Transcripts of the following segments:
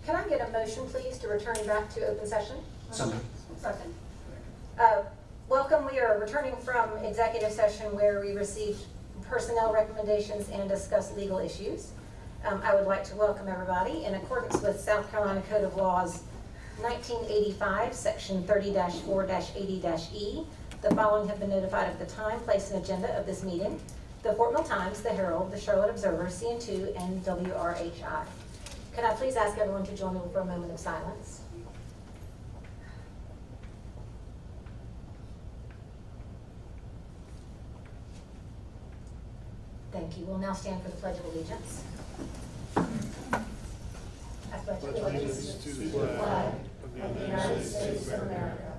Can I get a motion, please, to return back to open session? Second. Second. Welcome. We are returning from executive session where we received personnel recommendations and discussed legal issues. I would like to welcome everybody in accordance with South Carolina Code of Laws 1985, Section 30-4-80-E. The following have been notified of the time, place, and agenda of this meeting. The Fort Mill Times, the Herald, the Charlotte Observer, CN2, and WRHI. Could I please ask everyone to join me for a moment of silence? Thank you. We'll now stand for the Pledge of Allegiance. I pledge allegiance to the flag of the United States of America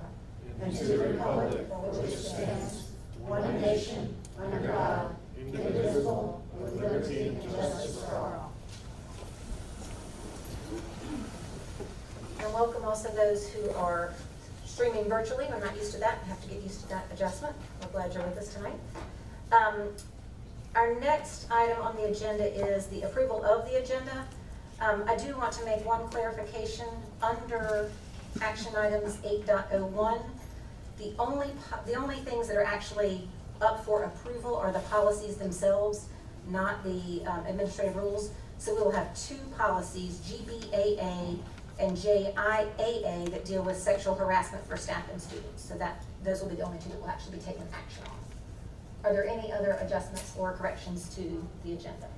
and to the republic for which it stands, one nation, under God, indivisible, with liberty and justice for all. And welcome also those who are streaming virtually. We're not used to that. We have to get used to that adjustment. We're glad you're with us tonight. Our next item on the agenda is the approval of the agenda. I do want to make one clarification under action items 8.01. The only things that are actually up for approval are the policies themselves, not the administrative rules. So we will have two policies, GBAA and JIAA, that deal with sexual harassment for staff and students. So those will be the only two that will actually be taken action on. Are there any other adjustments or corrections to the agenda?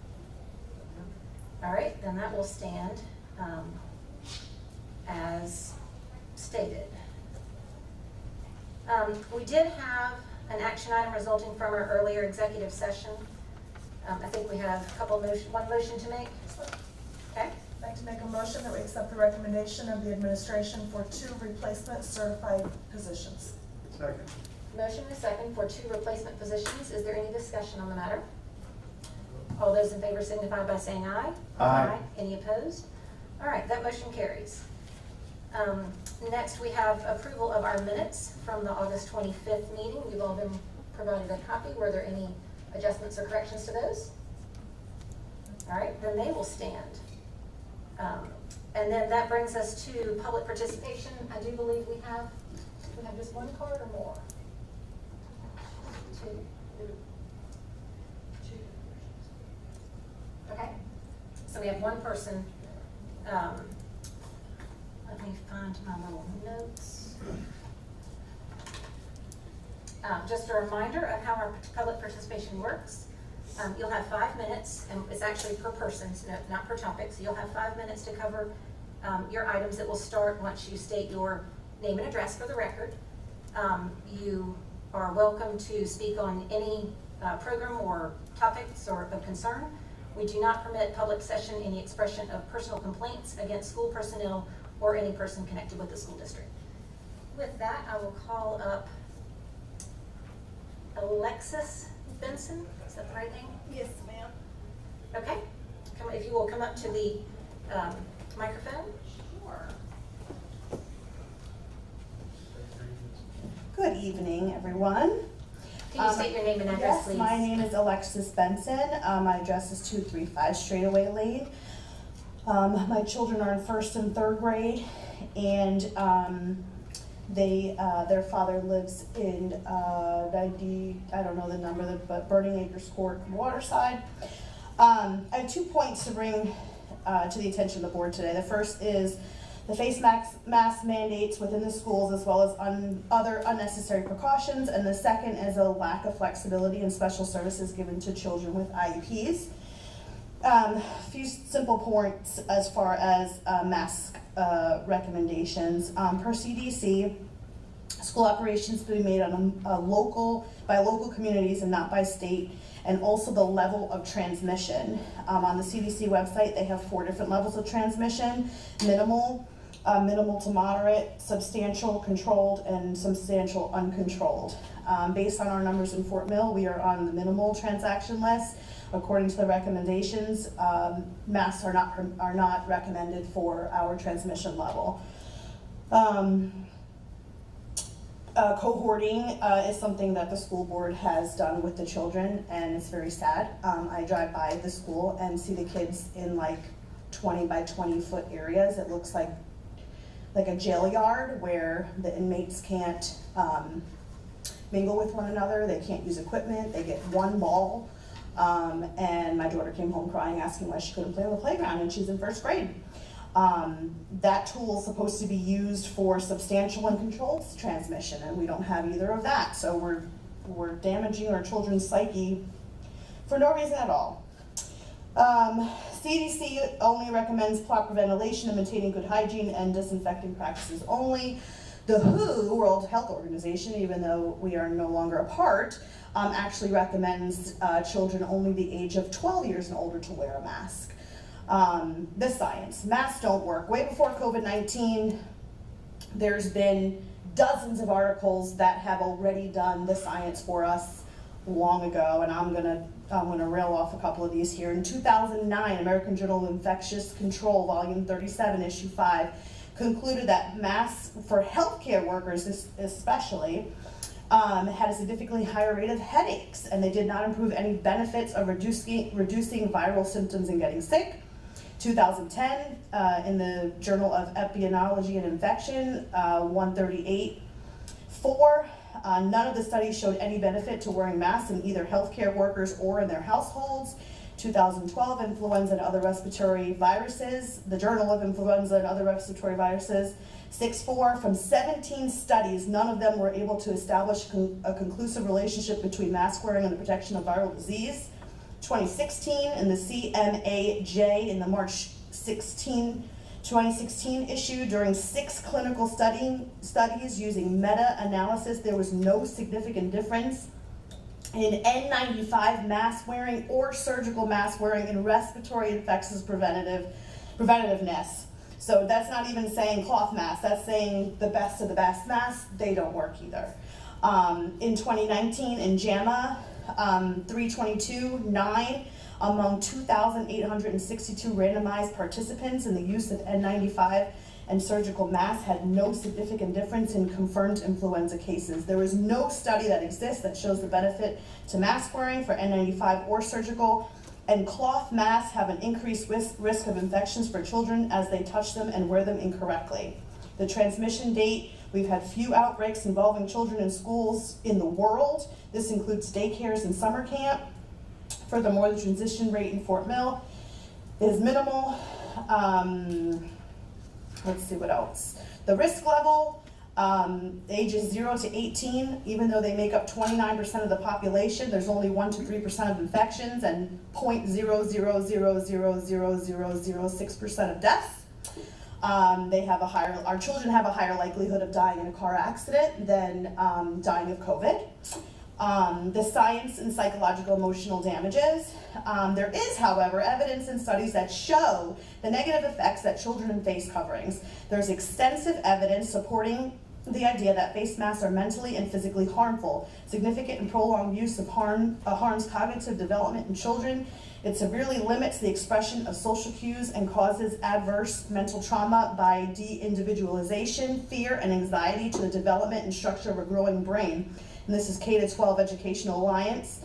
All right, then that will stand as stated. We did have an action item resulting from our earlier executive session. I think we have a couple of one motion to make. Okay. I'd like to make a motion that we accept the recommendation of the administration for 2 replacement certified positions. Second. Motion and a second for 2 replacement positions. Is there any discussion on the matter? All those in favor signify by saying aye. Aye. Any opposed? All right, that motion carries. Next, we have approval of our minutes from the August 25th meeting. We've all been provided a copy. Were there any adjustments or corrections to those? All right, then they will stand. And then that brings us to public participation. I do believe we have just one card or more. Two. Okay, so we have one person. Let me find my little notes. Just a reminder of how our public participation works. You'll have 5 minutes, and it's actually per person, so not per topic. So you'll have 5 minutes to cover your items that will start once you state your name and address for the record. You are welcome to speak on any program or topics or of concern. We do not permit public session any expression of personal complaints against school personnel or any person connected with the school district. With that, I will call up Alexis Benson. Is that the right name? Yes, ma'am. Okay. If you will come up to the microphone. Sure. Good evening, everyone. Can you state your name and address, yes, please? My name is Alexis Benson. My address is 235 Straightaway Lane. My children are in 1st and 3rd grade, and their father lives in 90, I don't know the number, but Burning Acres Court, Waterside. I have 2 points to bring to the attention of the board today. The first is the face mask mandates within the schools, as well as other unnecessary precautions. And the second is a lack of flexibility in special services given to children with IEPs. A few simple points as far as mask recommendations. Per CDC, school operations to be made on by local communities and not by state, and also the level of transmission. On the CDC website, they have 4 different levels of transmission: minimal to moderate, substantial, controlled, and substantial uncontrolled. Based on our numbers in Fort Mill, we are on the minimal transaction list. According to the recommendations, masks are not recommended for our transmission level. Cohorting is something that the school board has done with the children, and it's very sad. I drive by the school and see the kids in like 20 by 20 foot areas. It looks like a jail yard where the inmates can't mingle with one another. They can't use equipment. They get one ball. And my daughter came home crying, asking why she couldn't play on the playground, and she's in 1st grade. That tool is supposed to be used for substantial and controlled transmission, and we don't have either of that. So we're damaging our children's psyche for no reason at all. CDC only recommends proper ventilation and maintaining good hygiene and disinfecting practices only. The WHO, World Health Organization, even though we are no longer apart, actually recommends children only the age of 12 years and older to wear a mask. The science. Masks don't work. Way before COVID-19, there's been dozens of articles that have already done the science for us long ago, and I'm gonna rail off a couple of these here. In 2009, American Journal of Infectious Control, volume 37, issue 5, concluded that masks for healthcare workers especially had a significantly higher rate of headaches, and they did not improve any benefits of reducing viral symptoms and getting sick. 2010, in the Journal of Epidemiology and Infection, 138.4, none of the studies showed any benefit to wearing masks in either healthcare workers or in their households. 2012, Influenza and Other Respiratory Viruses, the Journal of Influenza and Other Respiratory Viruses, 6.4, from 17 studies, none of them were able to establish a conclusive relationship between mask wearing and the protection of viral disease. 2016, in the CMAJ, in the March 16, 2016 issue, during 6 clinical studies using meta-analysis, there was no significant difference in N95 mask wearing or surgical mask wearing in respiratory infections preventativeness. So that's not even saying cloth masks, that's saying the best of the best masks. They don't work either. In 2019, in JAMA 322.9, among 2,862 randomized participants in the use of N95 and surgical masks had no significant difference in confirmed influenza cases. There is no study that exists that shows the benefit to mask wearing for N95 or surgical, and cloth masks have an increased risk of infections for children as they touch them and wear them incorrectly. The transmission date, we've had few outbreaks involving children in schools in the world. This includes daycares and summer camp. Furthermore, the transition rate in Fort Mill is minimal. Let's see what else. The risk level, ages 0 to 18, even though they make up 29% of the population, there's only 1 to 3% of infections and 0.0000006% of deaths. Our children have a higher likelihood of dying in a car accident than dying of COVID. The science and psychological emotional damages. There is, however, evidence in studies that show the negative effects that children face coverings. There's extensive evidence supporting the idea that face masks are mentally and physically harmful. Significant and prolonged use of harms cognitive development in children. It severely limits the expression of social cues and causes adverse mental trauma by de-individualization, fear, and anxiety to the development and structure of a growing brain. And this is K-12 Educational Alliance,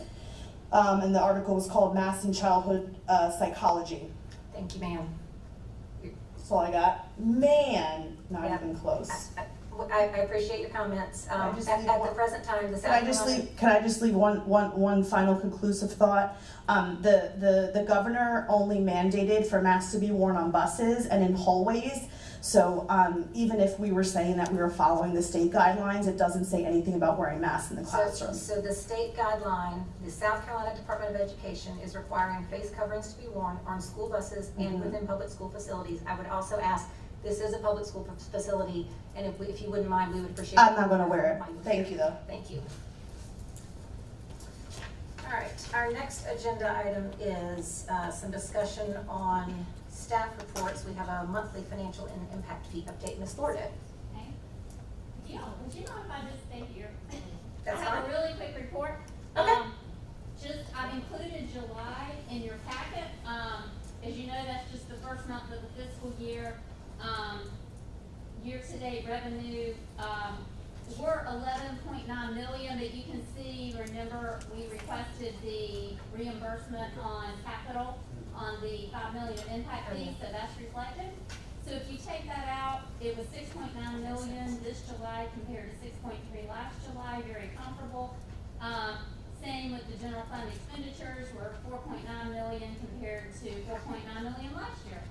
and the article was called Mass in Childhood Psychology. Thank you, ma'am. That's all I got. Man, not even close. I appreciate your comments. At the present time, the South Carolina... Can I just leave one final conclusive thought? The governor only mandated for masks to be worn on buses and in hallways. So even if we were saying that we were following the state guidelines, it doesn't say anything about wearing masks in the classroom. So the state guideline, the South Carolina Department of Education is requiring face coverings to be worn on school buses and within public school facilities. I would also ask, this is a public school facility, and if you wouldn't mind, we would appreciate it. I'm not going to wear it. Thank you, though. Thank you. All right, our next agenda item is some discussion on staff reports. We have a monthly financial and impact fee update. Ms. Lordo. Okay. Yeah, would you know if I just stay here? That's I have fine. a really quick report. Okay. I've included July in your packet. As you know, that's just the first month of the fiscal year. Year-to-date revenue, we're $11.9 million, but you can see, remember, we requested the reimbursement on capital on the 5 million impact fee, so that's reflected. So if you take that out, it was 6.9 million this July compared to 6.3 last July, very comparable. Same with the general fund expenditures, we're 4.9 million compared to 4.9 million last year.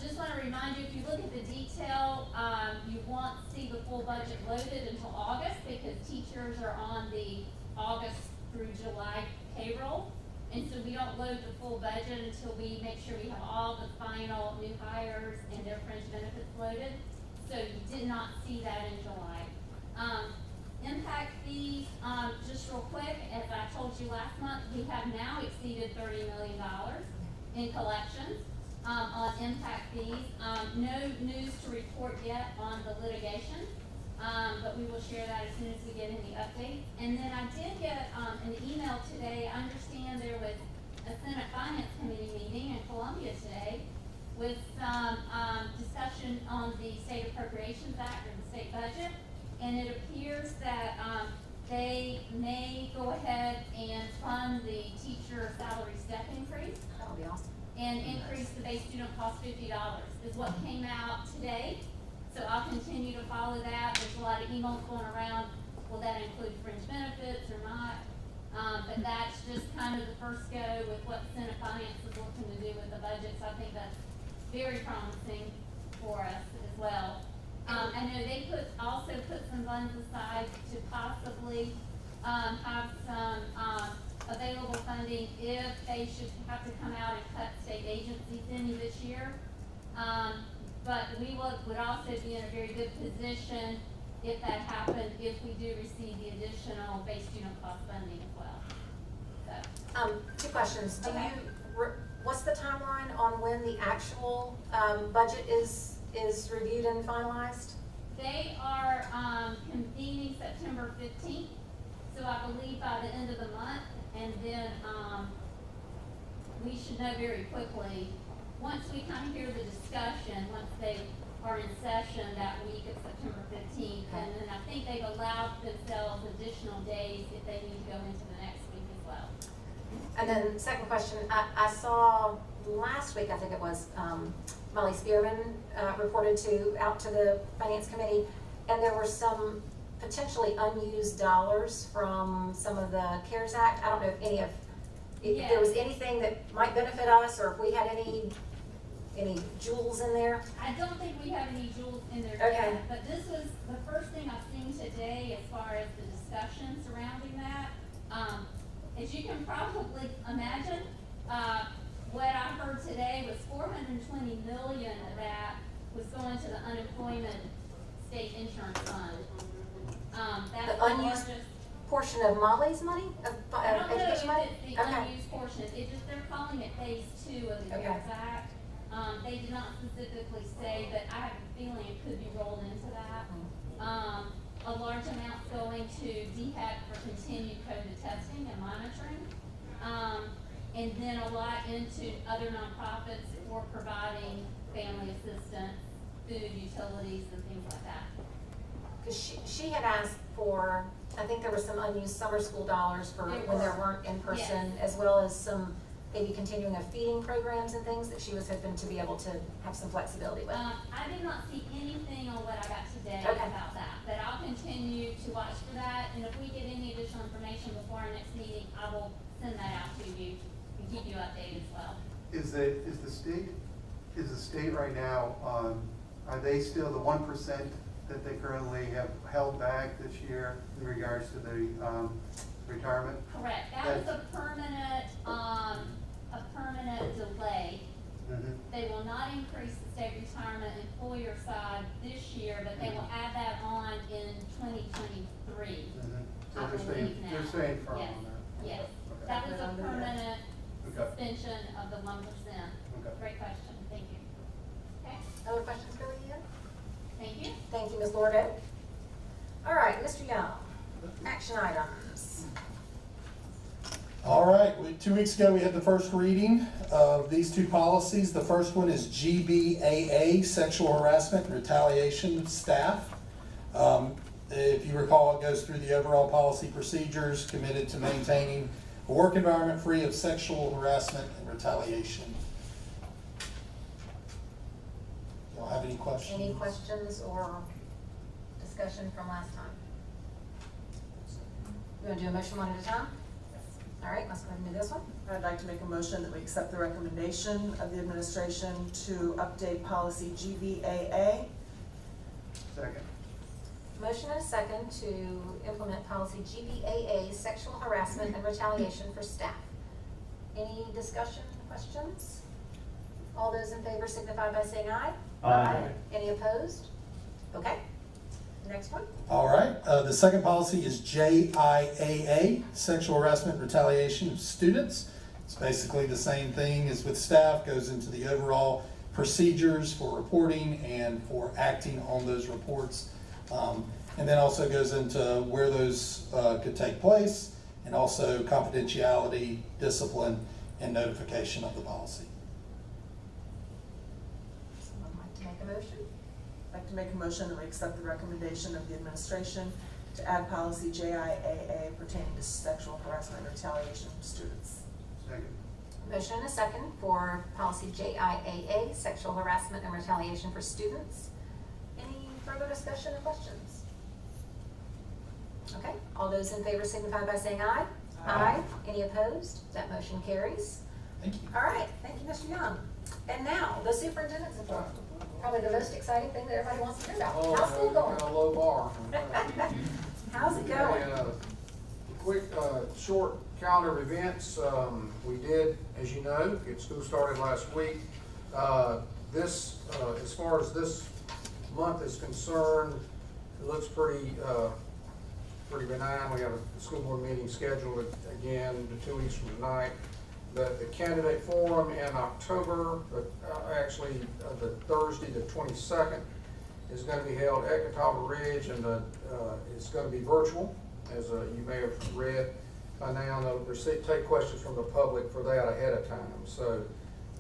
Just want to remind you, if you look at the detail, you won't see the full budget loaded until August because teachers are on the August through July payroll. And so we don't load the full budget until we make sure we have all the final new hires and their fringe benefits loaded. So you did not see that in July. Impact fees, just real quick, as I told you last month, we have now exceeded $30 million in collections on impact fees. No news to report yet on the litigation, but we will share that as soon as we get any updates. And then I did get an email today. I understand there was a Senate Finance Committee meeting in Columbia today with some discussion on the State Appropriations Act or the state budget. And it appears that they may go ahead and fund the teacher salary step increase. That would be awesome. And increase the base student cost $50 is what came out today. So I'll continue to follow that. There's a lot of emails going around. Will that include fringe benefits or not? But that's just kind of the first go with what Senate Finance is looking to do with the budget. So I think that's very promising for us as well. I know they also put some funds aside to possibly have some available funding if they should have to come out and cut state agencies any this year. But we would also be in a very good position if that happened, if we do receive the additional base student cost funding as well. So. 2 questions. Okay. What's the timeline on when the actual budget is reviewed and finalized? They are convening September 15th, so I believe by the end of the month, and then we should know very quickly, once we kind of hear the discussion, once they are in session that week of September 15th, and then I think they've allowed themselves additional days if they need to go into the next week as well. And then second question, I saw last week, I think it was, Molly Spearman reported out to the Finance Committee, and there were some potentially unused dollars from some of the CARES Act. I don't know if there was anything that might benefit us, or if we had any jewels in there. I don't think we have any jewels in there Okay. yet, but this was the first thing I've seen today as far as the discussion surrounding that. As you can probably imagine, what I heard today was 420 million of that was going to the unemployment state insurance fund. That's The unused largest portion of Molly's money, of I don't know if education money? it's the unused portion, they're calling it phase 2 of the Okay. CARES Act. They did not specifically say, but I have a feeling it could be rolled into that. A large amount going to DHEC for continued COVID testing and monitoring. And then a lot into other nonprofits for providing family assistance, food, utilities, and things like that. Because she had asked for, I think there were some unused summer school dollars for when there weren't in person, as well as some maybe continuing of feeding programs and things that she was hoping to be able to have some flexibility with. I did not see anything on what I got today Okay. about that, but I'll continue to watch for that, and if we get any additional information before our next meeting, I will send that out to you and keep you updated as well. Is the state right now, are they still the 1% that they currently have held back this year in regards to the retirement? Correct, that was a permanent delay. Mm-hmm. They will not increase the state retirement employer side this year, but they will add that on in 2023. Mm-hmm. So I believe now. they're staying firm Yes. on that? Yes, Okay. that was a permanent Okay. suspension of the 1%. Okay. Great question, thank you. Okay, Other questions for Leah? thank you. Thank you, Ms. Lordo. All right, Mr. Young, action items. All right, 2 weeks ago we had the first reading of these 2 policies. The first one is GBAA, sexual harassment and retaliation of staff. If you recall, it goes through the overall policy procedures, committed to maintaining a work environment free of sexual harassment and retaliation. Y'all have any questions? Any questions or discussion from last time? You want to do a motion one at a time? All right, let's go ahead and do this one. I'd like to make a motion that we accept the recommendation of the administration to update policy GBAA. Second. Motion and a second to implement policy GBAA, sexual harassment and retaliation for staff. Any discussion, questions? All those in favor signify by saying aye. Aye. Any opposed? Okay. Next one. All right, the second policy is JIAA, sexual harassment and retaliation of students. It's basically the same thing as with staff, goes into the overall procedures for reporting and for acting on those reports. And then also goes into where those could take place, and also confidentiality, discipline, and notification of the policy. Someone like to make a motion? I'd like to make a motion that we accept the recommendation of the administration to add policy JIAA pertaining to sexual harassment and retaliation of students. Second. Motion and a second for policy JIAA, sexual harassment and retaliation for students. Any further discussion or questions? Okay, all those in favor signify by saying aye. Aye. Any opposed? That motion carries. Thank you. All right, thank you, Mr. Young. And now, the superintendent's report. Probably the most exciting thing that everybody wants to hear about. How's school going? Got a low bar. How's it going? Quick, short calendar of events. We did, as you know, get school started last week. This, as far as this month is concerned, it looks pretty benign. We have a school board meeting scheduled again 2 weeks from tonight. The candidate forum in October, actually the Thursday, the 22nd, is going to be held at Catawba Ridge, and it's going to be virtual, as you may have read by now. They'll take questions from the public for that ahead of time. So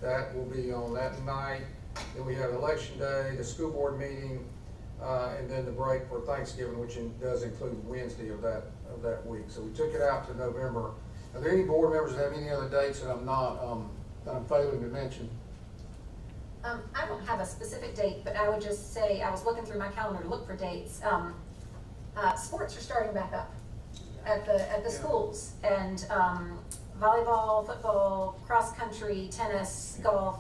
that will be on that night. Then we have Election Day, the school board meeting, and then the break for Thanksgiving, which does include Wednesday of that week. So we took it out to November. Are there any board members that have any other dates that I'm not, that I'm failing to mention? I don't have a specific date, but I would just say, I was looking through my calendar to look for dates. Sports are starting back up at the schools, and volleyball, football, cross country, tennis, golf,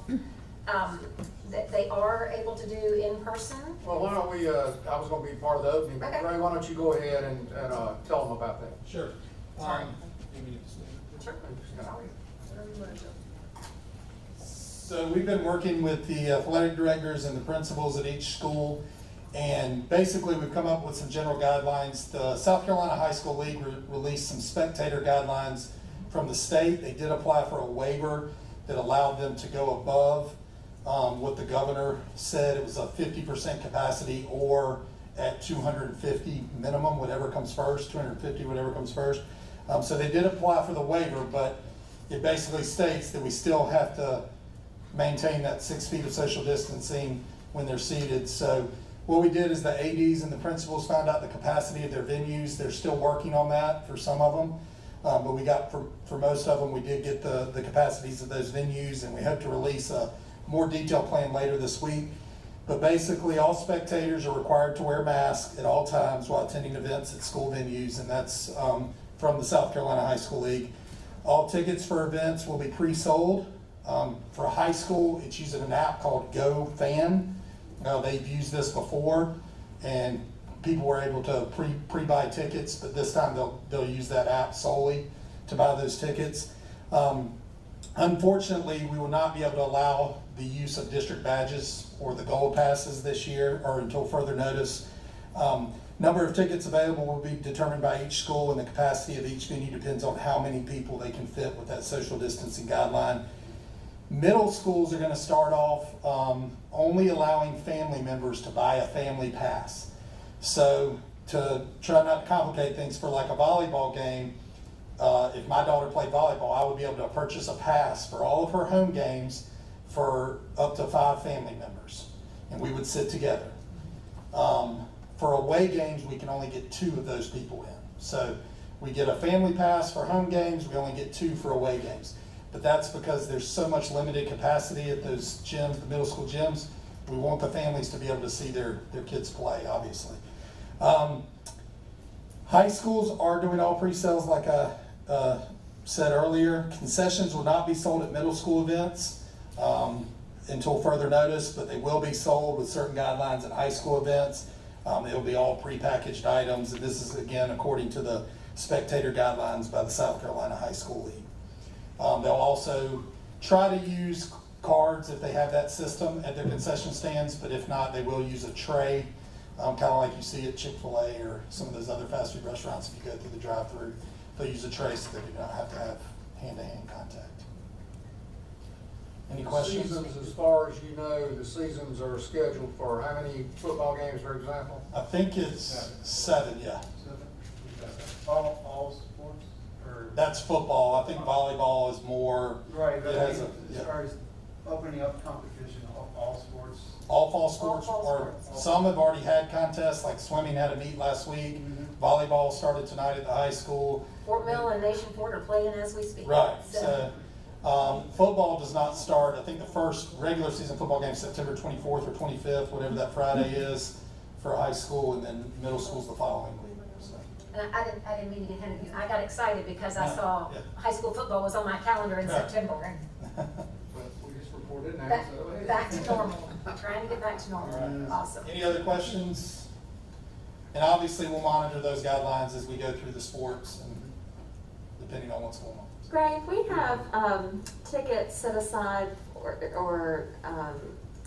they are able to do in person. Well, why don't we, I was gonna be part of the opening, but Okay. Ray, why don't you go ahead and tell them about that? Sure. Sorry. Sure. Whatever you want to do. So we've been working with the athletic directors and the principals at each school, and basically we've come up with some general guidelines. The South Carolina High School League released some spectator guidelines from the state. They did apply for a waiver that allowed them to go above what the governor said. It was a 50% capacity, or at 250 minimum, whatever comes first, 250, whatever comes first. So they did apply for the waiver, but it basically states that we still have to maintain that 6 feet of social distancing when they're seated. So what we did is the ADs and the principals found out the capacity of their venues. They're still working on that for some of them, but we got, for most of them, we did get the capacities of those venues, and we hope to release a more detailed plan later this week. But basically, all spectators are required to wear masks at all times while attending events at school venues, and that's from the South Carolina High School League. All tickets for events will be pre-sold. For high school, it's using an app called GoFan. They've used this before, and people were able to pre-buy tickets, but this time they'll use that app solely to buy those tickets. Unfortunately, we will not be able to allow the use of district badges or the gold passes this year, or until further notice. Number of tickets available will be determined by each school, and the capacity of each venue depends on how many people they can fit with that social distancing guideline. Middle schools are going to start off only allowing family members to buy a family pass. So to try not to complicate things, for like a volleyball game, if my daughter played volleyball, I would be able to purchase a pass for all of her home games for up to 5 family members, and we would sit together. For away games, we can only get 2 of those people in. So we get a family pass for home games, we only get 2 for away games. but that's because there's so much limited capacity at those gyms, the middle school gyms. We want the families to be able to see their kids play, obviously. High schools are doing all pre-sales like I said earlier. Concessions will not be sold at middle school events until further notice, but they will be sold with certain guidelines at high school events. It'll be all prepackaged items, and this is again according to the spectator guidelines by the South Carolina High School League. They'll also try to use cards if they have that system at their concession stands, but if not, they will use a tray, kind of like you see at Chick-fil-A or some of those other fast food restaurants. If you go through the drive-through, they'll use a tray so they do not have to have hand-to-hand contact. Any questions? Seasons, as far as you know, the seasons are scheduled for how many football games, for example? I think it's 7, yeah. All sports, or? That's football. I think volleyball is more. Right, but It has as a, far as opening up competition, all sports. all fall sports, fall or sports. some have already had contests, like swimming had a meet last week. Volleyball started tonight at the high school. Fort Mill and Nation Fort are playing as we speak. Right, so, football does not start, I think the first regular season football game is September 24th or 25th, whatever that Friday is for high school, and then middle school's the following week, so. And I didn't mean to get ahead of you. I got excited because I Yeah, saw yeah. high school football was on my calendar in Right. September. And But we just reported now, back, so. hey. back to normal. Trying to get back to normal. Right. Awesome. Any other questions? And obviously, we'll monitor those guidelines as we go through the sports, and depending on what's going on. Greg, if we have tickets set aside or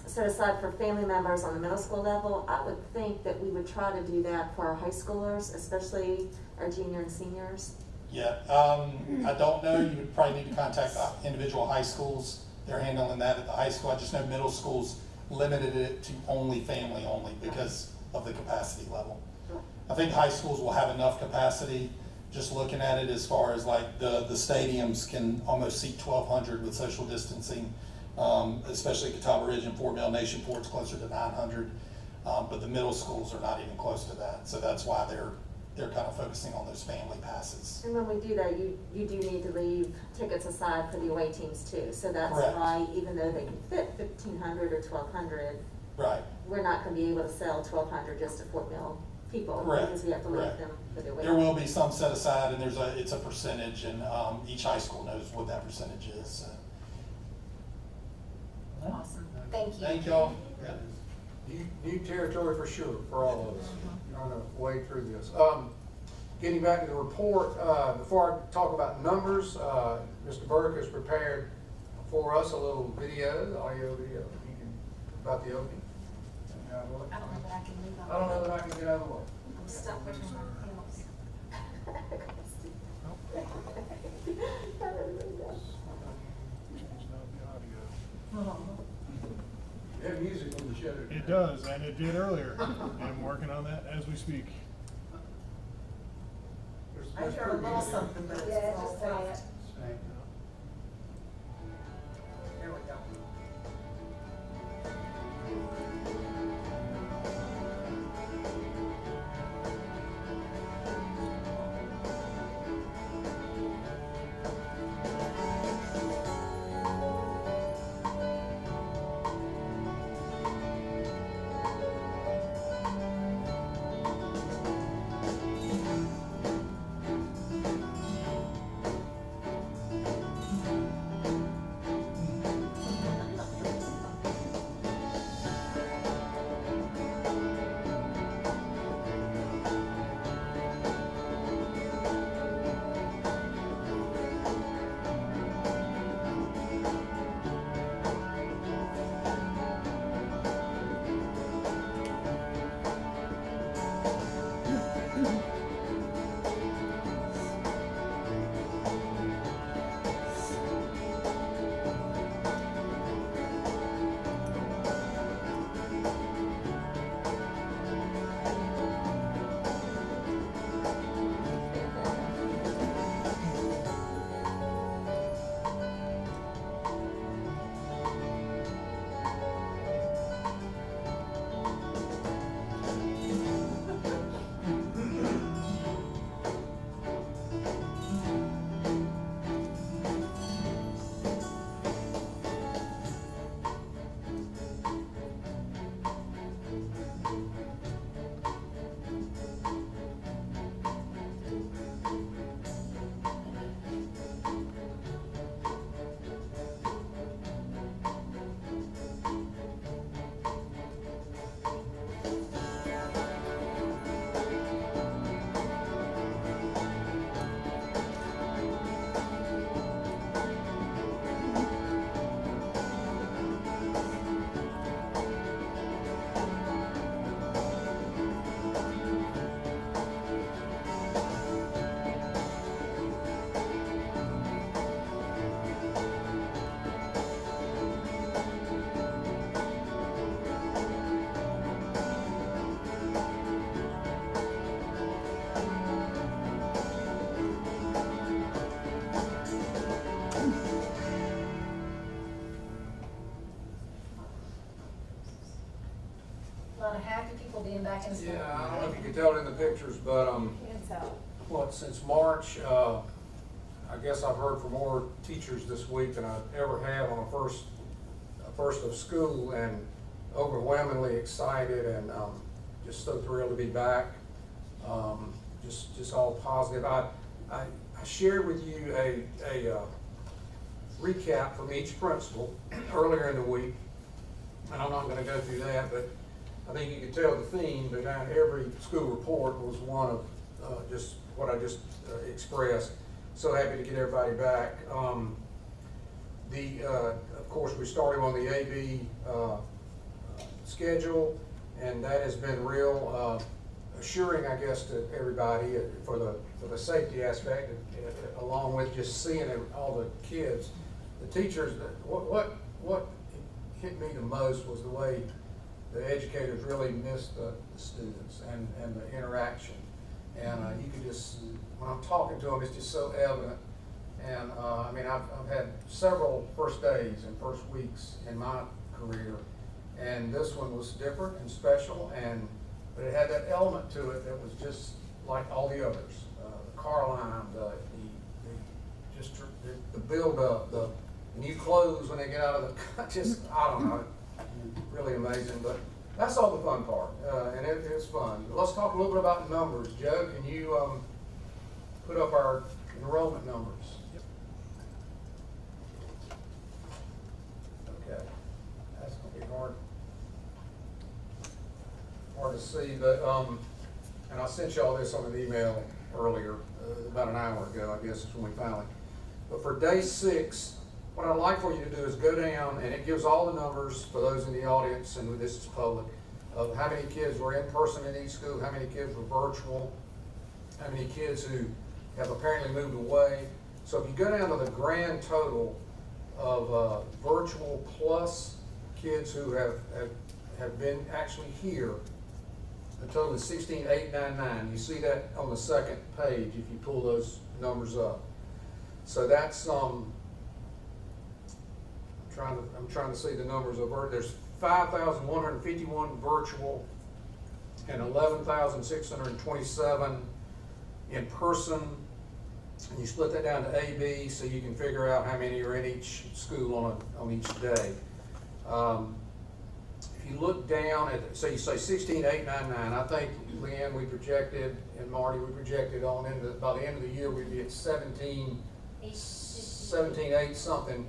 set aside for family members on the middle school level, I would think that we would try to do that for our high schoolers, especially our junior and seniors. Yeah, I don't know, you would probably need to contact the individual high schools. They're handling that at the high school. I just know middle schools limited it to only family only because of the capacity level. I think high schools will have enough capacity, just looking at it as far as like the stadiums can almost seat 1,200 with social distancing, especially Catawba Ridge and Fort Mill. Nation Fort's closer to 900, but the middle schools are not even close to that. So that's why they're kind of focusing on those family passes. And when we do that, you do need to leave tickets aside for the away teams too. So that's Correct. why, even though they can fit 1,500 or 1,200, Right. we're not going to be able to sell 1,200 just to Fort Mill people. Correct. Because we have to leave Correct. them for the away. There will be some set aside, and it's a percentage, and each high school knows what that percentage is. So. Awesome. Thank you. Thank y'all. New territory for sure, for all of us, trying to wade through this. Getting back to the report, before I talk about numbers, Mr. Burke has prepared for us a little video, audio video, about the opening. I don't know that I can move on. I don't know that I can get out of the way. I'm stuck between my panels. You have music on the show. It does, and it did earlier. I'm working on that as we speak. I hear a little something, but it's Yeah, all just say it. There we go. lot of happy people being back in school. Yeah, I don't know if you can tell it in the pictures, but, since March, I guess I've heard from more teachers this week than I've ever have on a first of school, and overwhelmingly excited, and, just so thrilled to be back. Just all positive. I shared with you a recap from each principal earlier in the week, and I'm not gonna go through that, but I think you can tell the theme behind every school report was one of just what I just expressed. So happy to get everybody back. Of course, we started on the AB schedule, and that has been real assuring, I guess, to everybody for the safety aspect, along with just seeing all the kids, the teachers. What hit me the most was the way the educators really missed the students and the interaction. And you could just, when I'm talking to them, it's just so evident. And I mean, I've had several first days and first weeks in my career, and this one was different and special, but it had that element to it that was just like all the others. The car line, the build up, the new clothes when they get out of the, just, I don't know, really amazing. But that's all the fun part, and it's fun. Let's talk a little bit about numbers. Joe, can you put up our enrollment numbers? Okay, that's gonna be hard to see, but and I sent y'all this on an email earlier, about an hour ago, I guess is when we finally. But for day 6, what I'd like for you to do is go down, and it gives all the numbers for those in the audience, and this is public, of how many kids were in person in each school, how many kids were virtual, how many kids who have apparently moved away. So if you go down to the grand total of virtual plus kids who have been actually here, the total is 16,899. You see that on the second page if you pull those numbers up. So that's I'm trying to see the numbers of there's 5,151 virtual and 11,627 in person. And you split that down to AB so you can figure out how many are in each school on each day. If you look down at, so you say 16,899, I think, Leanne, we projected, and Marty, we projected on into, by the end of the year, we'd be at 17,8 something.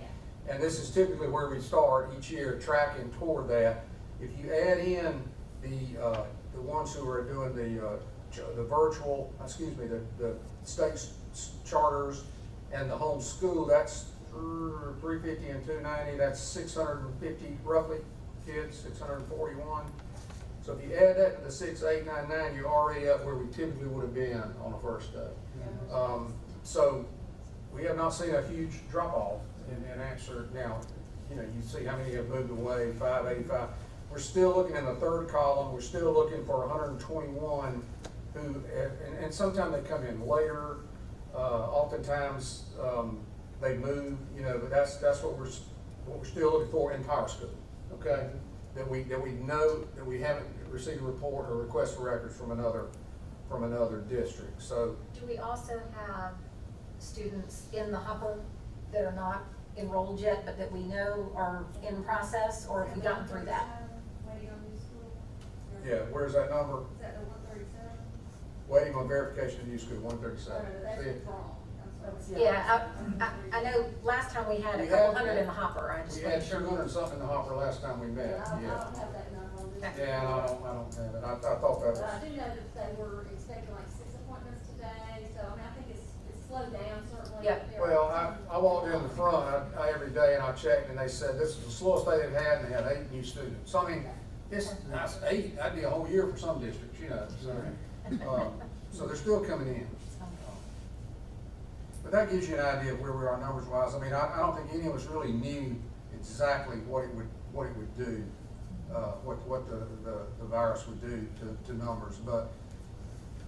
And this is typically where we start each year, tracking toward that. If you add in the ones who are doing the virtual, the state charters and the home school, that's 350 and 290, that's 650 roughly kids, 641. So if you add that to the 6,899, you're already up where we typically would have been on the first day. So we have not seen a huge drop off in answer. Now, you see how many have moved away, 585. We're still looking in the third column, we're still looking for 121 who, and sometimes they come in later, oftentimes they move, but that's what we're still looking for in Power School, okay? That we know that we haven't received a report or request for records from another district. So Do we also have students in the hopper that are not enrolled yet, but that we know are in process, or have we gotten through that? Waiting on new school. yeah, where's that number? Is that the 137? Waiting on verification of new school, 137. That's See, wrong. Yeah, I know last time we had a couple hundred in the hopper. I just we had wasn't sure. 200 something in the hopper last time we met. I Yeah. don't have that number on this. Yeah, and I don't have it. I thought that But I was. do know that they were expecting like 6 appointments today, so I mean, I think it's slowed down certainly. Yep. There are Well, some- I walked in the front every day and I checked, and they said this is the slowest day they've had, and they had 8 new students. So I mean, it's 8. That'd be a whole year for some districts, So they're still coming in. But that gives you an idea of where we are numbers wise. I mean, I don't think any of us really knew exactly what it would do, what the virus would do to numbers. But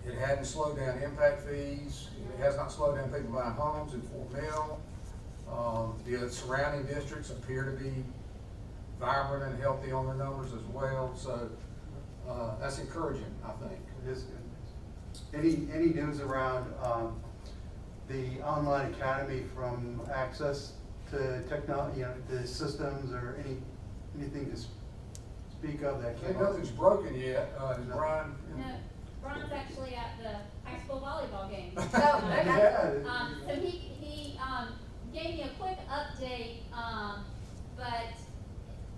it hadn't slowed down impact fees. It has not slowed down people buying homes in Fort Mill. The surrounding districts appear to be vibrant and healthy on their numbers as well. So that's encouraging, I think. It is good. Any news around the online academy from access to technology, the systems or anything to speak of that I think came up? nothing's broken yet, is No. Brian? No, Brian's actually at the high school volleyball game. Yeah. So he gave me a quick update, but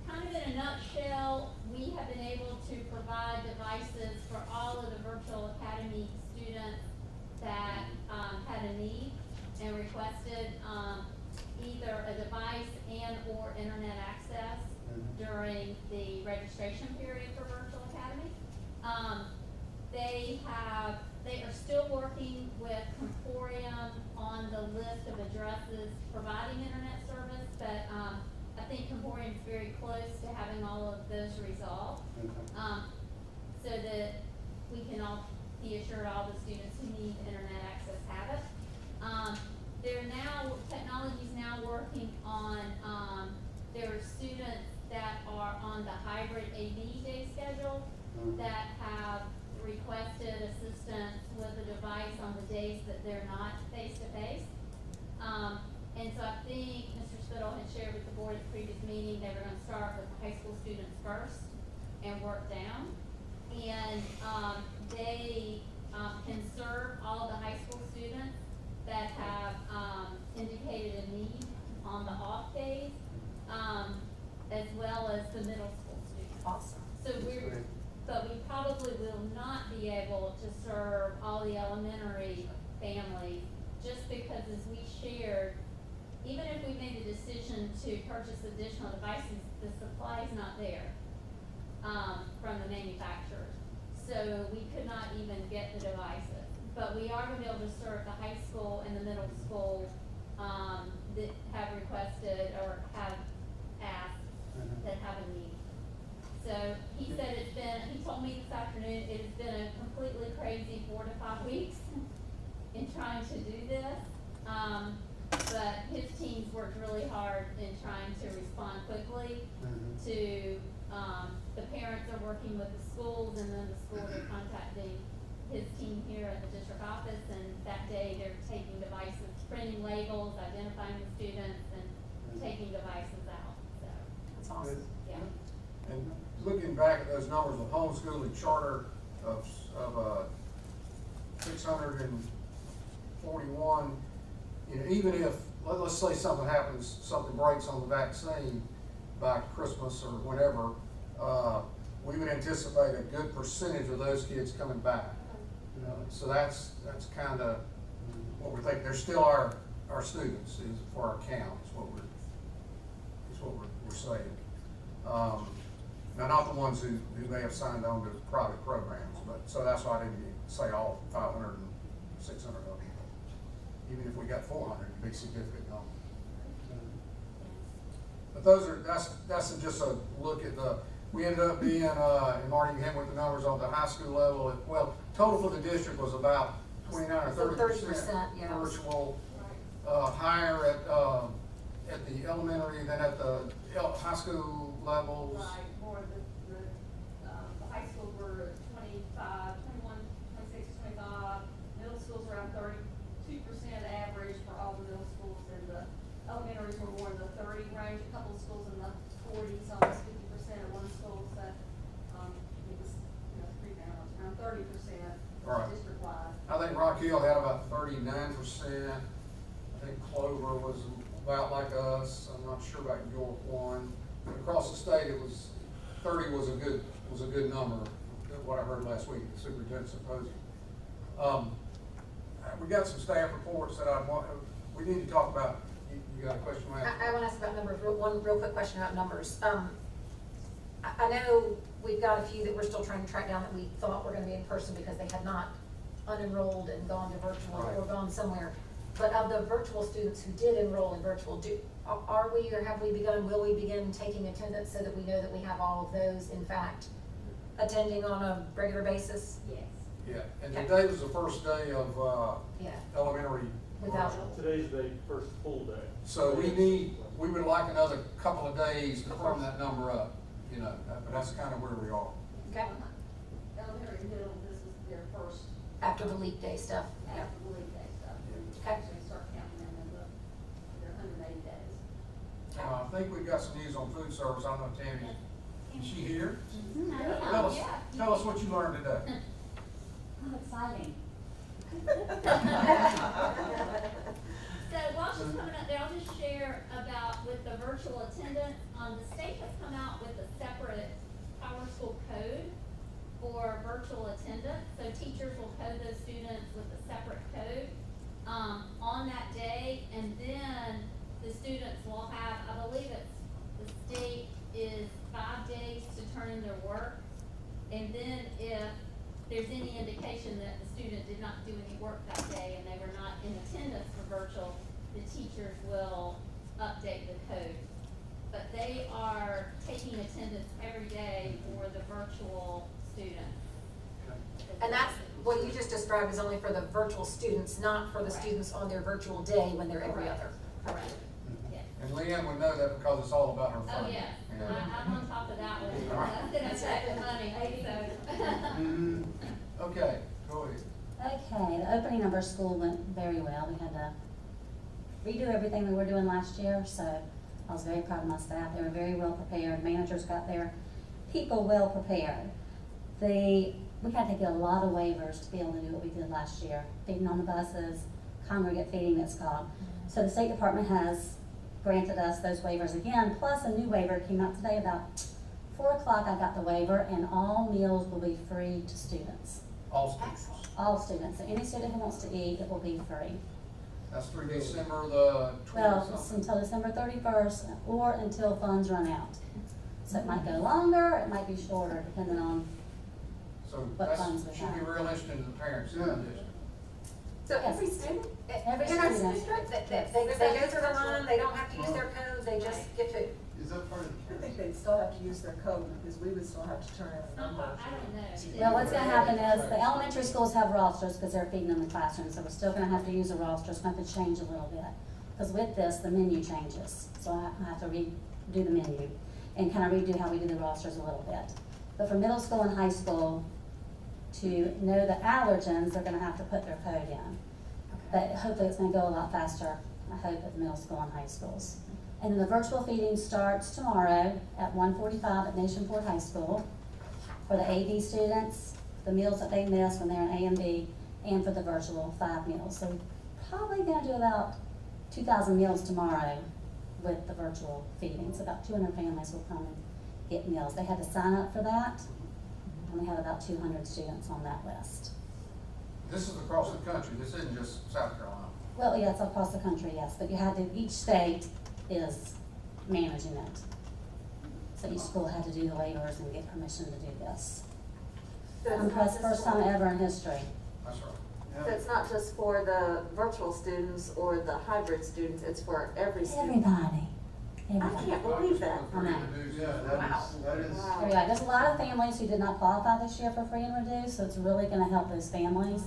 kind of in a nutshell, we have been able to provide devices for all of the virtual academy students that had a need and requested either a device and or internet access during the registration period for virtual academy. They are still working with Comporium on the list of addresses providing internet service, but I think Comporium is very close to having all of those resolved. So that we can all be assured all the students who need internet access have it. Technology's now working on, there are students that are on the hybrid AV day schedule that have requested assistance with a device on the days that they're not face-to-face. And so I think Mr. Spittle had shared with the board at the previous meeting, they were gonna start with the high school students first and work down. And they can serve all the high school students that have indicated a need on the off days, as well as the middle school students. Awesome. So but we probably will not be able to serve all the elementary families, just because as we shared, even if we made the decision to purchase additional devices, the supply is not there from the manufacturers. So we could not even get the devices. But we are gonna be able to serve the high school and the middle school that have requested or have asked, that have a need. So he said he told me this afternoon, it has been a completely crazy 4 to 5 weeks in trying to do this. But his team's worked really hard in trying to respond quickly to, the parents are working with the schools, and then the schools are contacting his team here at the district office, and that day they're taking devices, printing labels, identifying the students, and taking devices out, so. That's awesome. Yeah. And looking back at those numbers of homeschooling charter of 641, even if, let's say something happens, something breaks on the vaccine by Christmas or whenever, we would anticipate a good percentage of those kids coming back. So that's kind of what we're thinking. They're still our students, is for our count, is what we're saying. Now, not the ones who may have signed on to private programs, but, so that's why I didn't say all 500 and 600 of them. Even if we got 400, it'd be a significant number. But that's just a look at we ended up being, and Marty, you hit with the numbers on the high school level, well, total for the district was about 29 or 30% yeah. virtual, higher at the elementary than at the high school levels. Right, more the high schools were 25, 21, 26, 25, middle schools around 32% average for all the middle schools, and the elementaries were more in the 30 range, a couple of schools in the 40s, almost 50% at one school, so it was, around 30% Right. district-wide. I think Rock Hill had about 39%. I think Clover was about like us. I'm not sure about York one. But across the state, it was 30 was a good number. What I heard last week at the superintendent symposium. We got some staff reports that we need to talk about. You got a question, Matt? I want to ask about numbers, one real quick question about numbers. I know we've got a few that we're still trying to track down that we thought were going to be in person because they had not unenrolled and gone to virtual or gone somewhere. But of the virtual students who did enroll in virtual, are we or have we begun, will we begin taking attendance so that we know that we have all of those, in fact, attending on a regular basis? Yes. Yeah, and today was the first day of elementary. Without. Today's the first full day. So we would like another couple of days to firm that number up, but that's kind of where we are. Okay. after the leap day stuff, yeah. after the leap day stuff. Okay. Actually start counting them in their 180 days. I think we've got some news on food service. I don't know, Tammy, is she here? Tell us what you learned today. How exciting. So while she's coming up there, I'll just share about with the virtual attendance, the state has come out with a separate Power School code for virtual attendance. So teachers will code those students with a separate code, on that day. And then the students will have, I believe it's, the state is 5 days to turn in their work. And then if there's any indication that the student did not do any work that day and they were not in attendance for virtual, the teachers will update the code. But they are taking attendance every day for the virtual students. And that's, what you just described is only for the virtual students, not for the Correct. students on their virtual day when they're every Correct. other. Correct. Yes. And Leanne would know that because it's all about her Oh, phone. yeah. I'm on top of that one. All right. That's gonna affect the money, so. Okay, go ahead. Okay, the opening of our school went very well. We had to redo everything we were doing last year, so I was very proud of my staff. They were very well prepared. Managers got their people well prepared. We had to get a lot of waivers to be able to do what we did last year. Feeding on the buses, congregate feeding it's called. So the State Department has granted us those waivers again, plus a new waiver came out today about 4 o'clock. I got the waiver, and all meals will be free to students. All students. All students. So any student who wants to eat, it will be free. That's through December the 20th. Well, it's until December 31st or until funds run out. So it might go longer, it might be shorter, depending on, So what that funds we should be have. real interesting to the parents in the district. So every student? Every In our student. district, they go through the line, they don't have to use their code, they just get to. Is that part of the? I think they'd still have to use their code because we would still have to turn in a number. I don't know. well, what's gonna happen is the elementary schools have rosters because they're feeding in the classroom, so we're still gonna have to use a roster. It's gonna have to change a little bit. Because with this, the menu changes, so I have to redo the menu and kind of redo how we do the rosters a little bit. But for middle school and high school, to know the allergens, they're gonna have to put their code in. But hopefully it's gonna go a lot faster, I hope, at middle school and high schools. And then the virtual feeding starts tomorrow at 1:45 at Nation Ford High School for the AV students, the meals that they miss when they're in A and B, and for the virtual 5 meals. So we're probably gonna do about 2,000 meals tomorrow with the virtual feeding. So about 200 families will come and get meals. They had to sign up for that, and we have about 200 students on that list. This is across the country. This isn't just South Carolina. Well, yeah, it's across the country, yes, but you had to, each state is managing it. So each school had to do the waivers and get permission to do this. So it's not Impressed, just first for- time ever in history. That's right. So it's not just for the virtual students or the hybrid students, it's for every student? Everybody, I everybody. can't believe that. I know. Yeah, that is. Wow. Everybody. There's a lot of families who did not qualify this year for free and reduced, so it's really gonna help those families,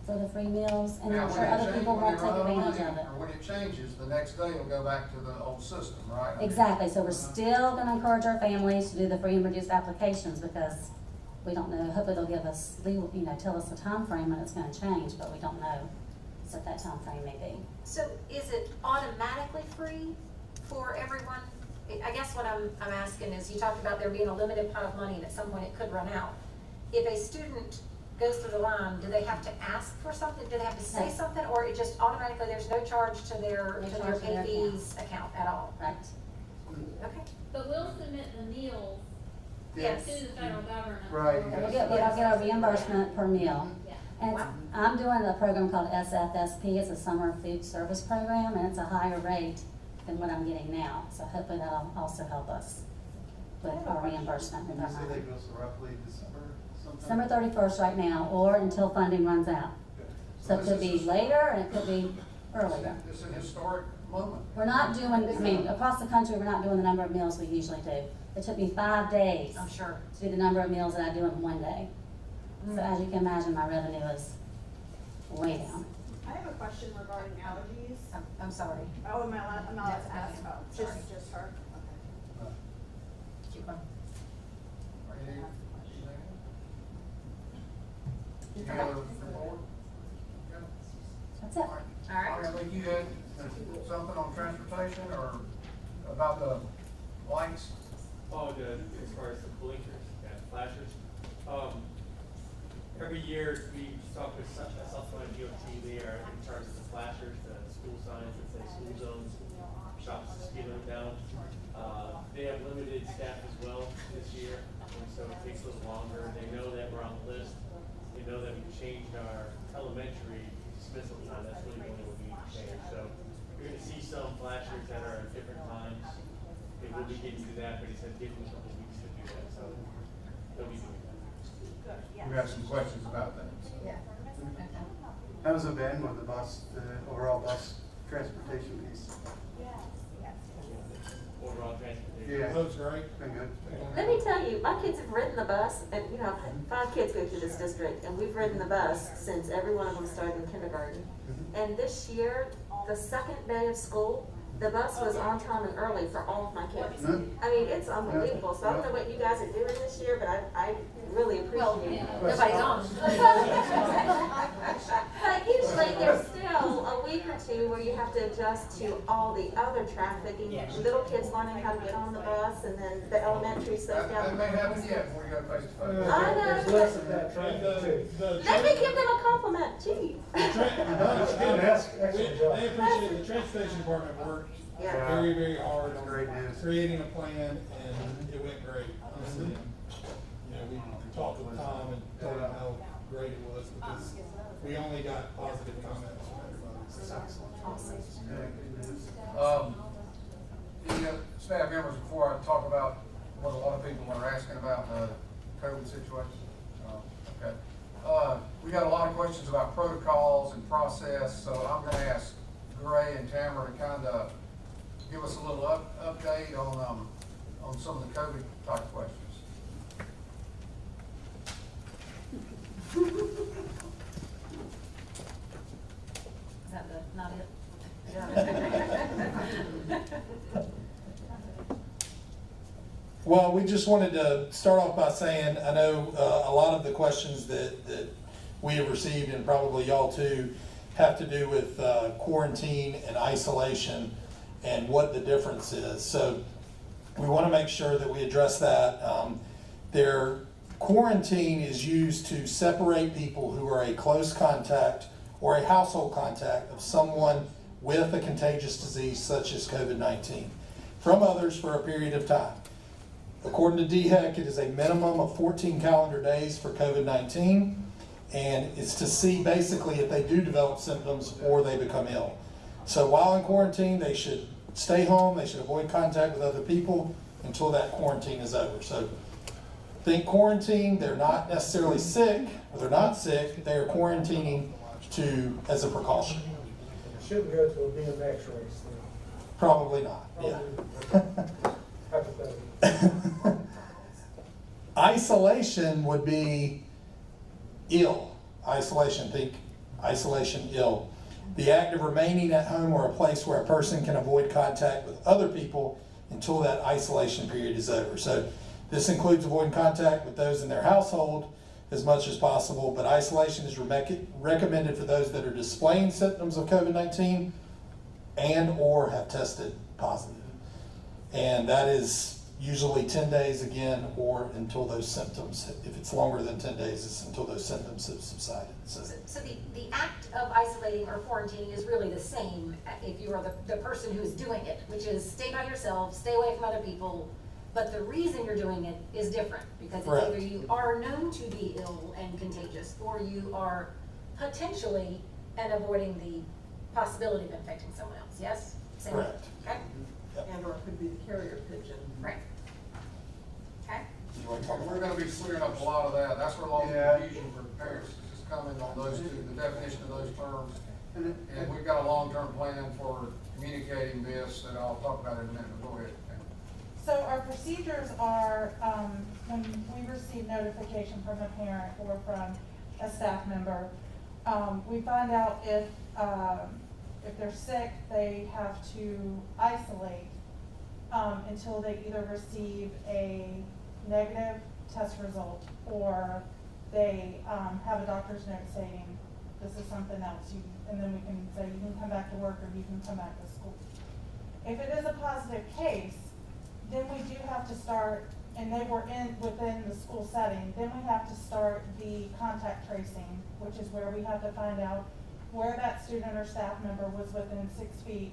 for the free meals, and Now, I'm when sure it other change- people when won't they take run out advantage money, of it. Or when it changes, the next day it'll go back to the old system, right? Exactly, so we're still gonna encourage our families to do the free and reduced applications because we don't know, hopefully they'll give us, tell us the time frame when it's gonna change, but we don't know what that time frame may be. So is it automatically free for everyone? I guess what I'm asking is, you talked about there being a limited pot of money and at some point it could run out. If a student goes through the line, do they have to ask for something? Do they have to say No. something, or it just automatically, there's no charge to their, No to their charge to their pay fees account at all? Right. Okay. But we'll submit the meals to Yes. the federal government. Right. And we'll get our reimbursement per meal. Yeah. And I'm doing a program called SFSP, it's a summer food service program, and it's a higher rate than what I'm getting now. So hopefully that'll also help us with our reimbursement with You our said money. that goes to roughly December sometime? December 31st right now, or until funding runs out. So it could be later, and it could be earlier. It's an historic moment. We're not doing, across the country, we're not doing the number of meals we usually do. It took me 5 days I'm sure. to do the number of meals that I do in one day. So as you can imagine, my revenue is way down. I have a question regarding allergies. I'm sorry. Oh, I'm not allowed to ask, No, oh, sorry. just her? Okay. Keep going. Are you- You Any other report? Okay. That's it. All right. I think you had something on transportation or about the lights? Oh, as far as the blinkers and flashers, every year we talk with South Carolina DOT. They are in charge of the flashers, the school signs that say school zones, shops to speed them down. They have limited staff as well this year, and so it takes a little longer. They know that we're on the list. They know that we've changed our elementary dismissal time. That's really when it will be changed. So you're going to see some flashers that are at different times. They will be getting to that, but he said give them a couple of weeks to do that. So they'll be doing that. We have some questions about that. Yeah. How's it been with the bus, the overall bus transportation piece? Overall transportation. Yeah. That's great. Been good. Let me tell you, my kids have ridden the bus, and you know, I've had 5 kids go through this district, and we've ridden the bus since every one of them started in kindergarten. And this year, the second day of school, the bus was on time and early for all of my kids. I mean, it's unbelievable. So I don't know what you guys are doing this year, but I really appreciate it. Nobody's on. But usually there's still a week or two where you have to adjust to all the other traffic and little kids learning how to get on the bus, and then the elementary stuff down. That may happen yet before you go face to face. I know. There's less of that traffic too. Let me give them a compliment, gee. They appreciate the transportation department worked Yeah. very, very hard Great on news. creating a plan, and it went great, honestly. And, you know, we talked with Tom and told him how great it was, because we only got positive comments from everybody. So, Yeah, good news. Any staff members, before I talk about what a lot of people are asking about the COVID situation? Okay. We got a lot of questions about protocols and process, so I'm gonna ask Gray and Tamara to kind of give us a little update on some of the COVID type questions. Is that not it? Well, we just wanted to start off by saying, I know a lot of the questions that we have received, and probably y'all too, have to do with quarantine and isolation and what the difference is. So we want to make sure that we address that. Their quarantine is used to separate people who are a close contact or a household contact of someone with a contagious disease such as COVID-19 from others for a period of time. According to DHEC, it is a minimum of 14 calendar days for COVID-19, and it's to see basically if they do develop symptoms or they become ill. So while in quarantine, they should stay home, they should avoid contact with other people until that quarantine is over. So think quarantine, they're not necessarily sick, or they're not sick, they are quarantining as a precaution. Shouldn't go to a BMX race then. Probably not, yeah. Hypothetically. Isolation would be ill. Isolation, think isolation, ill. The act of remaining at home or a place where a person can avoid contact with other people until that isolation period is over. So this includes avoiding contact with those in their household as much as possible, but isolation is recommended for those that are displaying symptoms of COVID-19 and or have tested positive. And that is usually 10 days again, or until those symptoms, if it's longer than 10 days, it's until those symptoms have subsided. So the act of isolating or quarantining is really the same if you are the person who's doing it, which is stay by yourself, stay away from other people. But the reason you're doing it is different, because it's Correct. either you are known to be ill and contagious, or you are potentially and avoiding the possibility of infecting someone else. Yes? Same. Correct. Okay? And or it could be the carrier pigeon. Right. Okay? you want to talk We're about gonna be clearing up a lot of that. That's where a lot of Yeah. confusion for parents is coming on those two, the definition of those terms. And And we've got a long-term plan for communicating this that I'll talk about in a minute. Go ahead. So our procedures are, when we receive notification from a parent or from a staff member, we find out if they're sick, they have to isolate until they either receive a negative test result or they, have a doctor's note saying, this is something else, and then we can say, you can come back to work or you can come back to school. If it is a positive case, then we do have to start, and they were within the school setting, then we have to start the contact tracing, which is where we have to find out where that student or staff member was within 6 feet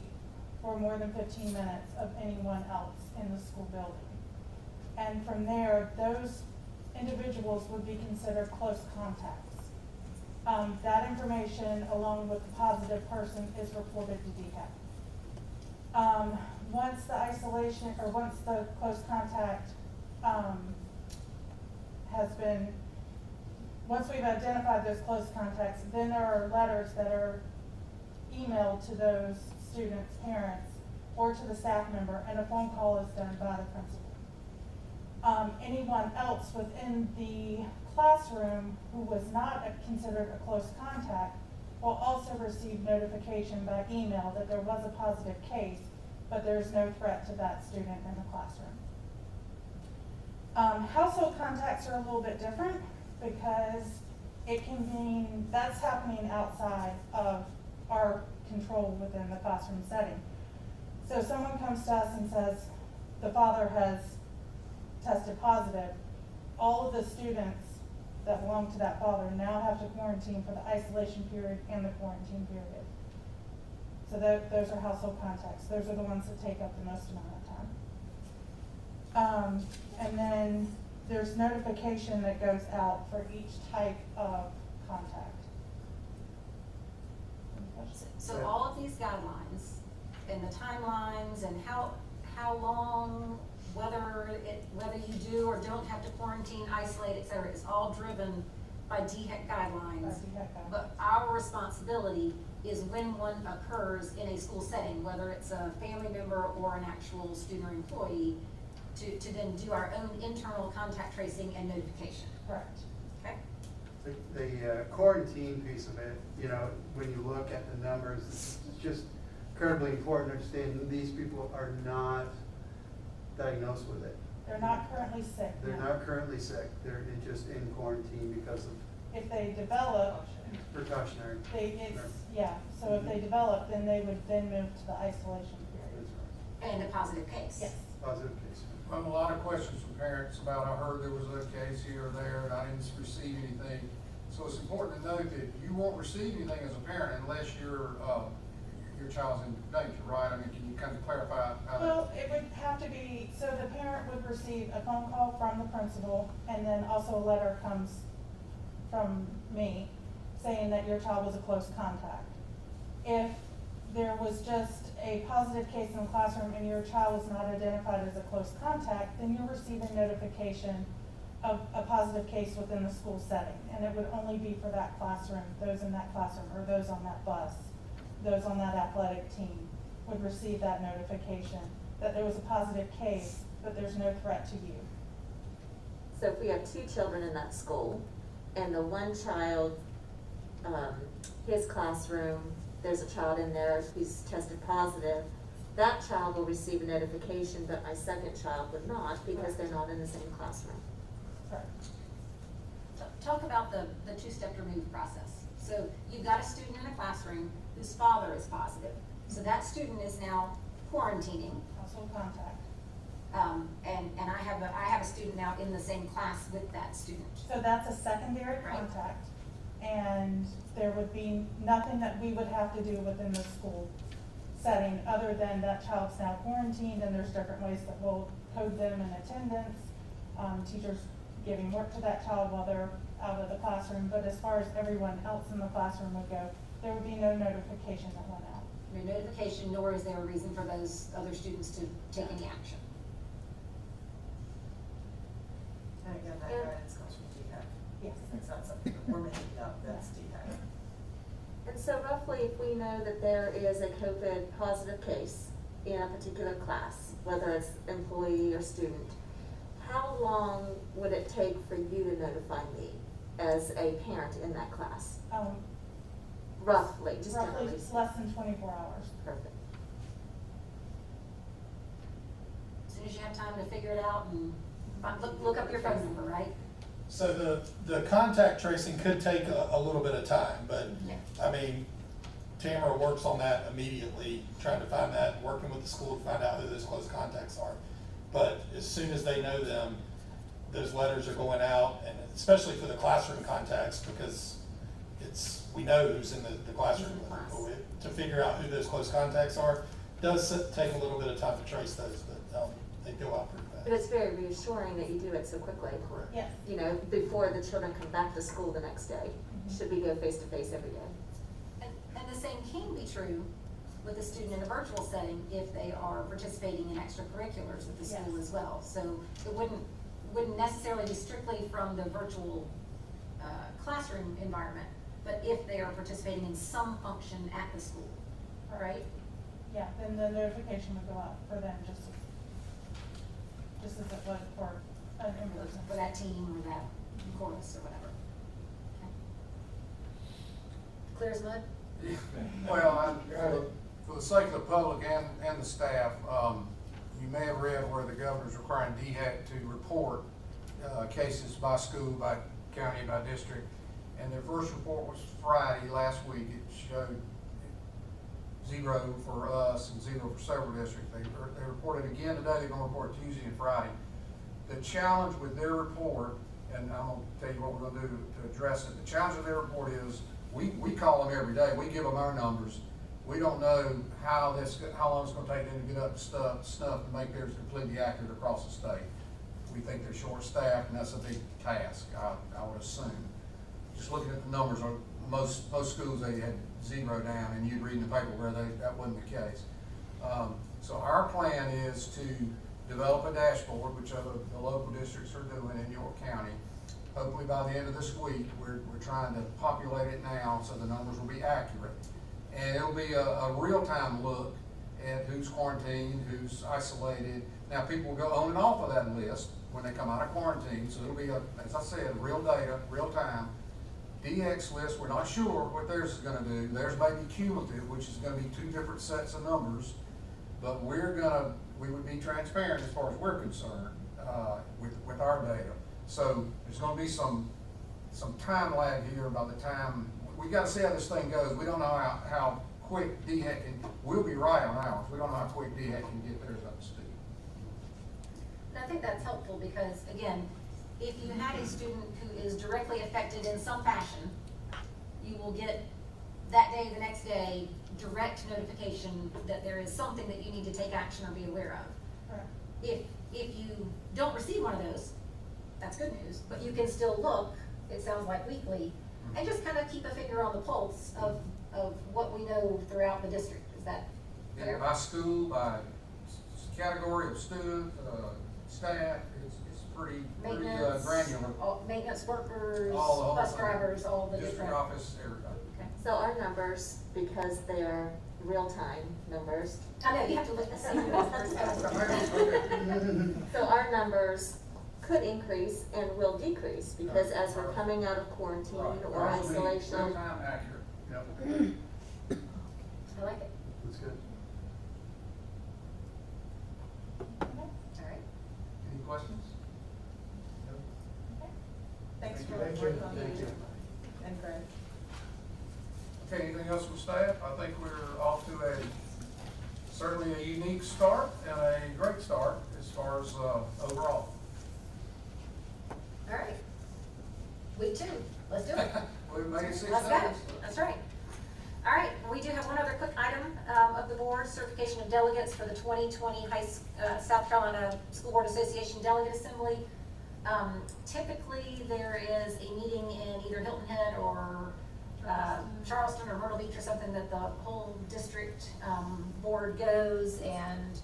for more than 15 minutes of anyone else in the school building. And from there, those individuals would be considered close contacts. That information, along with the positive person, is reported to DHEC. Once the isolation, or once the close contact once we've identified those close contacts, then there are letters that are emailed to those students' parents or to the staff member, and a phone call is done by the principal. Anyone else within the classroom who was not considered a close contact will also receive notification by email that there was a positive case, but there's no threat to that student in the classroom. Household contacts are a little bit different because it can mean that's happening outside of our control within the classroom setting. So someone comes to us and says, the father has tested positive. All of the students that belong to that father now have to quarantine for the isolation period and the quarantine period. So those are household contacts. Those are the ones that take up the most amount of time. And then there's notification that goes out for each type of contact. So all of these guidelines and the timelines and how long, whether you do or don't have to quarantine, isolate, et cetera, is all driven by DHEC guidelines. But our responsibility is when one occurs in a school setting, whether it's a family member or an actual student or employee, to then do our own internal contact tracing and notification. Correct. Okay? The quarantine piece of it, you know, when you look at the numbers, it's just incredibly important to understand that these people are not diagnosed with it. They're not currently sick. They're not currently sick. They're just in quarantine because of If they develop, precautionary. so if they develop, then they would then move to the isolation period. And a positive case. Yes. Positive case. A lot of questions from parents about, I heard there was a case here or there and I didn't receive anything. So it's important to note that you won't receive anything as a parent unless your child's in danger, right? I mean, can you kind of clarify how that? Well, it would have to be, so the parent would receive a phone call from the principal, and then also a letter comes from me saying that your child was a close contact. If there was just a positive case in the classroom and your child was not identified as a close contact, then you're receiving notification of a positive case within the school setting. And it would only be for that classroom, those in that classroom, or those on that bus, those on that athletic team would receive that notification that there was a positive case, but there's no threat to you. So if we have 2 children in that school, and the one child, his classroom, there's a child in there who's tested positive, that child will receive a notification, but my second child would not because they're not in the same classroom. Correct. Talk about the two-step remove process. So you've got a student in a classroom whose father is positive. So that student is now quarantining. Household contact. And I have a student now in the same class with that student. So that's a secondary Right. contact, and there would be nothing that we would have to do within the school setting other than that child's now quarantined, and there's different ways that we'll code them in attendance, teachers giving work to that child while they're out of the classroom. But as far as everyone else in the classroom would go, there would be no notification that went out. No notification, nor is there a reason for those other students to take any action. And again, that guidance comes from DHEC. Yes. It's not something that we're making up, that's DHEC. And so roughly, if we know that there is a COVID positive case in a particular class, whether it's employee or student, how long would it take for you to notify me as a parent in that class? Roughly, just Roughly generally. less than 24 hours. Perfect. As soon as you have time to figure it out and look up your phone number, right? So the contact tracing could take a little bit of time, but, Yeah. I mean, Tamara works on that immediately, trying to find that, working with the school to find out who those close contacts are. But as soon as they know them, those letters are going out, and especially for the classroom contacts, because we know who's in the classroom. To figure out who those close contacts are, does take a little bit of time to trace those, but they go out pretty fast. But it's very reassuring that you do it so quickly. Correct. Yes. You know, before the children come back to school the next day. Should we go face to face every day? And the same can be true with a student in a virtual setting if they are participating in extracurriculars at the school Yes. as well. So it wouldn't necessarily be strictly from the virtual classroom environment, but if they are participating in some function at the school, right? Yeah, then the notification would go out for them just as it would for an in-person. For that team or that chorus or whatever. Okay. Clear as mud? Well, for the sake of the public and the staff, you may have read where the governor's requiring DHEC to report cases by school, by county, by district. And their first report was Friday last week. It showed 0 for us and 0 for several districts. They reported again today. They're going to report Tuesday and Friday. The challenge with their report, and I'm going to tell you what we're going to do to address it. The challenge of their report is we call them every day. We give them our numbers. We don't know how long it's going to take them to get up to snuff to make theirs completely accurate across the state. We think they're short-staffed, and that's a big task, I would assume. Just looking at the numbers, most schools, they had 0 down, and you'd read in the paper where that wasn't the case. So our plan is to develop a dashboard, which the local districts are doing in York County. Hopefully by the end of this week, we're trying to populate it now so the numbers will be accurate. And it'll be a real-time look at who's quarantined, who's isolated. Now, people will go on and off of that list when they come out of quarantine, so it'll be, as I said, real data, real time. DX list, we're not sure what theirs is gonna do. Theirs may be cumulative, which is gonna be 2 different sets of numbers, but we would be transparent as far as we're concerned with our data. So there's gonna be some time lag here by the time, we gotta see how this thing goes. We don't know how quick DHEC can, we'll be right on ours. We don't know how quick DHEC can get theirs up to speed. And I think that's helpful because, again, if you had a student who is directly affected in some fashion, you will get that day, the next day, direct notification that there is something that you need to take action or be aware of. Correct. If you don't receive one of those, that's good news, but you can still look, it sounds like weekly, and just kind of keep a finger on the pulse of what we know throughout the district. Is that fair? By school, by category of student, staff, it's pretty Maintenance, granular. Maintenance workers, All the bus drivers, all the District different. office, everybody. Okay. So our numbers, because they are real-time numbers, I know, you have to look to see who those numbers come from. so our numbers could increase and will decrease because as we're coming out of quarantine or Ours will be isolation. real-time accurate. Yep. I like it. That's good. All right. Any questions? Thanks for Thank you. working on Thank you. And Greg. Okay, anything else from staff? I think we're off to certainly a unique start and a great start as far as overall. All right. Week 2, let's do it. We've made it 6 Let's days. go. That's right. All right, we do have one other quick item of the board, certification of delegates for the 2020 South Carolina School Board Association Delegate Assembly. Typically, there is a meeting in either Hilton Head or Charleston or Myrtle Beach or something that the whole district board goes and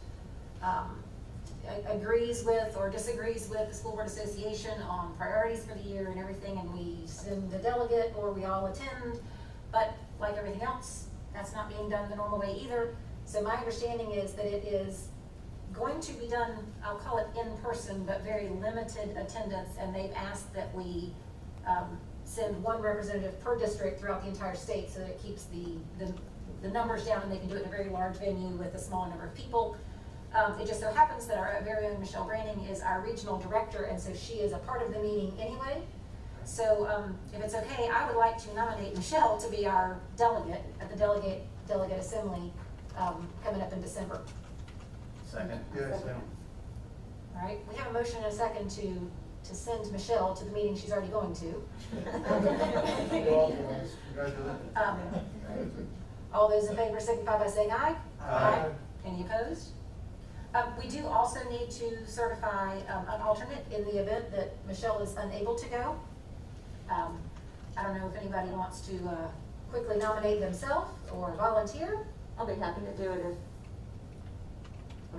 agrees with or disagrees with the School Board Association on priorities for the year and everything, and we send a delegate or we all attend. But like everything else, that's not being done the normal way either. So my understanding is that it is going to be done, I'll call it in person, but very limited attendance, and they've asked that we send 1 representative per district throughout the entire state so that it keeps the numbers down and they can do it in a very large venue with a small number of people. It just so happens that our very own Michelle Branning is our regional director, and so she is a part of the meeting anyway. So, if it's okay, I would like to nominate Michelle to be our delegate at the delegate assembly, coming up in December. Second. Yes, All right, we have a motion and a second to send Michelle to the meeting she's already going to. Congratulations. All those in favor signify by saying aye. Aye. Any opposed? We do also need to certify an alternate in the event that Michelle is unable to go. I don't know if anybody wants to quickly nominate themselves or volunteer. I'll be happy to do it if.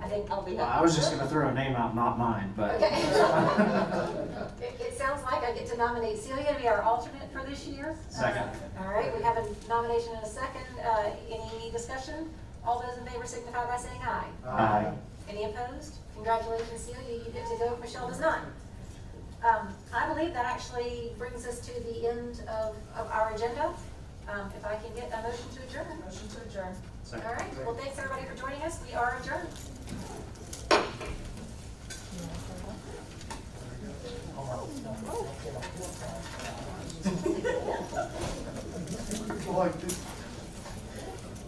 I think I'll be Well, happy. I was just gonna throw a name out, not mine, but. Okay. It sounds like I get to nominate Celia to be our alternate for this year. Second. All right, we have a nomination and a second. Any discussion? All those in favor signify by saying aye. Aye. Any opposed? Congratulations, Celia, you get to go if Michelle does not. I believe that actually brings us to the end of our agenda. If I can get a motion to adjourn. Motion to adjourn. Second. All right, well, thanks everybody for joining us. We are adjourned. Like this.